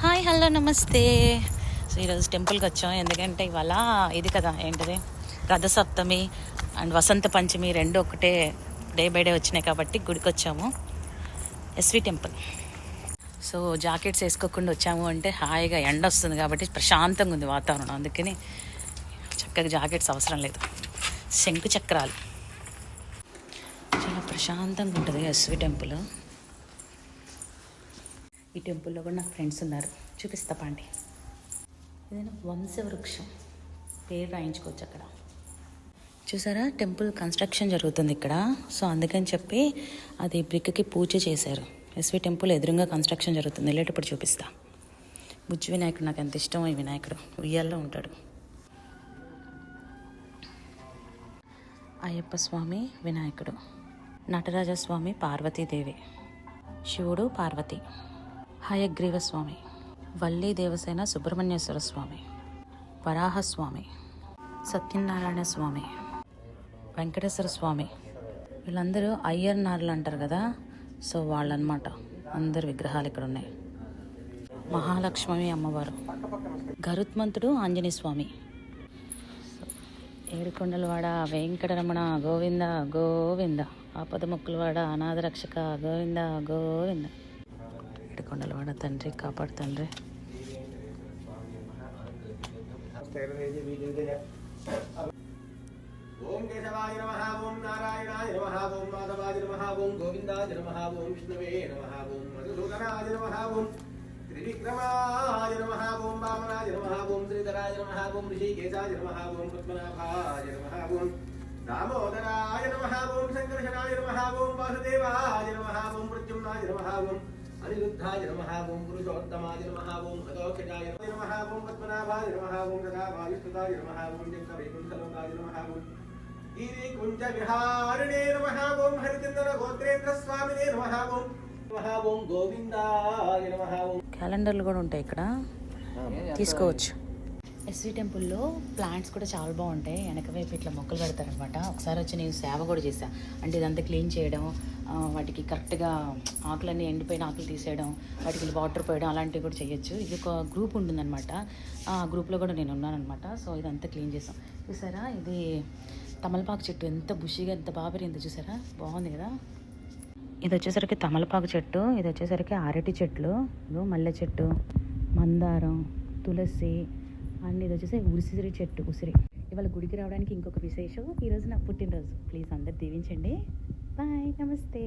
Hi hello నమస్తే. So ఈరోజు టెంపుల్కి వచ్చాం, ఎందుకంటే ఇవాళ ఇది కదా ఏంటిది రథసప్తమి అండ్ వసంత పంచమి రెండు ఒకటే డే బై డే వచ్చినాయి కాబట్టి గుడికి వచ్చాము, ఎస్వి టెంపుల్. సో జాకెట్స్ వేసుకోకుండా వచ్చాము అంటే హాయిగా ఎండ వస్తుంది కాబట్టి ప్రశాంతంగా ఉంది వాతావరణం, అందుకని చక్కగా జాకెట్స్ అవసరం లేదు. శంకు చక్రాలు చాలా ప్రశాంతంగా ఉంటుంది ఎస్వి టెంపుల్. ఈ టెంపుల్లో కూడా నాకు ఫ్రెండ్స్ ఉన్నారు, చూపిస్తా పాండి. ఏదైనా వంశవృక్షం పేరు రాయించుకోవచ్చు అక్కడ. చూసారా, టెంపుల్ కన్స్ట్రక్షన్ జరుగుతుంది ఇక్కడ. సో అందుకని చెప్పి అది బ్రిక్కి పూజ చేశారు. ఎస్వి టెంపుల్ ఎదురుగా కన్స్ట్రక్షన్ జరుగుతుంది, వెళ్ళేటప్పుడు చూపిస్తా. బుజ్జి వినాయకుడు నాకు ఎంత ఇష్టమో, ఈ వినాయకుడు ఉయ్యాల్లో ఉంటాడు. అయ్యప్ప స్వామి వినాయకుడు, నటరాజస్వామి పార్వతీదేవి, శివుడు పార్వతి, హయగ్రీవ స్వామి, వల్లీ దేవసేన సుబ్రహ్మణ్యేశ్వర స్వామి, వరాహస్వామి, సత్యనారాయణ స్వామి, వెంకటేశ్వర స్వామి. వీళ్ళందరూ అయ్యర్నార్లు అంటారు కదా, సో వాళ్ళనమాట. అందరు విగ్రహాలు ఇక్కడ ఉన్నాయి. మహాలక్ష్మి అమ్మవారు, గరుత్మంతుడు ఆంజనేయ స్వామి, ఏడుకొండలవాడ వెంకటరమణ గోవింద గోవింద, ఆపద మొక్కులవాడ అనాథ రక్షక గోవింద గోవింద. ఏడుకొండలవాడ తండ్రి కాపాడు తండ్రి. ఓం కేశవాయ నమః, ఓం నారాయణాయ నమః, ఓం మాధవాయ నమః, ఓం గోవిందాయ నమః, ఓం విష్ణవే నమః, ఓం మధుసూదనాయ నమః, ఓం త్రివిక్రమాయ నమః, ఓం వామనాయ నమః, ఓం శ్రీధరాయ నమః, ఓం ఋషికేశాయ నమః, ఓం పద్మనాభాయ నమః, ఓం దామోదరాయ నమః, ఓం సంకర్షణాయ నమః, ఓం వాసుదేవాయ నమః, ఓం ప్రద్యుమ్నాయ నమః, ఓం అనిరుద్ధాయ నమః, ఓం పురుషోత్తమాయ నమః, ఓం అదోక్షజాయ నమః, ఓం పద్మనాభాయ నమః, ఓం సదాభాయుస్తుతాయ నమః, ఓం జంకవైకుంఠలోకాయ నమః, ఓం గిరి కుంజ విహారిణే నమః, ఓం హరిచందన గోత్రేంద్ర స్వామినే నమః, ఓం గోవిందాయ నమః. క్యాలెండర్లు కూడా ఉంటాయి ఇక్కడ, తీసుకోవచ్చు. ఎస్వి టెంపుల్లో ప్లాంట్స్ కూడా చాలా బాగుంటాయి. వెనక వైపు ఇట్లా మొక్కలు పెడతారనమాట. ఒకసారి వచ్చి నేను సేవ కూడా చేశాను, అంటే ఇదంతా క్లీన్ చేయడం, వాటికి కరెక్ట్గా ఆకులన్నీ ఎండిపోయిన ఆకులు తీసేయడం, వాటికి వాటర్ పోయడం, అలాంటివి కూడా చేయొచ్చు. ఇది ఒక గ్రూప్ ఉంటుందన్నమాట, ఆ గ్రూప్లో కూడా నేను ఉన్నానమాట. సో ఇదంతా క్లీన్ చేసాం. చూసారా, ఇది తమలపాకు చెట్టు ఎంత బుషిగా ఎంత బాగా పెరిగిందో చూసారా, బాగుంది కదా. ఇది వచ్చేసరికి తమలపాకు చెట్టు, ఇది వచ్చేసరికి అరటి చెట్లు, మల్లె చెట్టు, మందారం, తులసి, అండ్ ఇది వచ్చేసి ఉసిరి చెట్టు. ఉసిరి. ఇవాళ గుడికి రావడానికి ఇంకొక విశేషం, ఈరోజు నా పుట్టినరోజు. ప్లీజ్ అందరు దీవించండి. బాయ్, నమస్తే.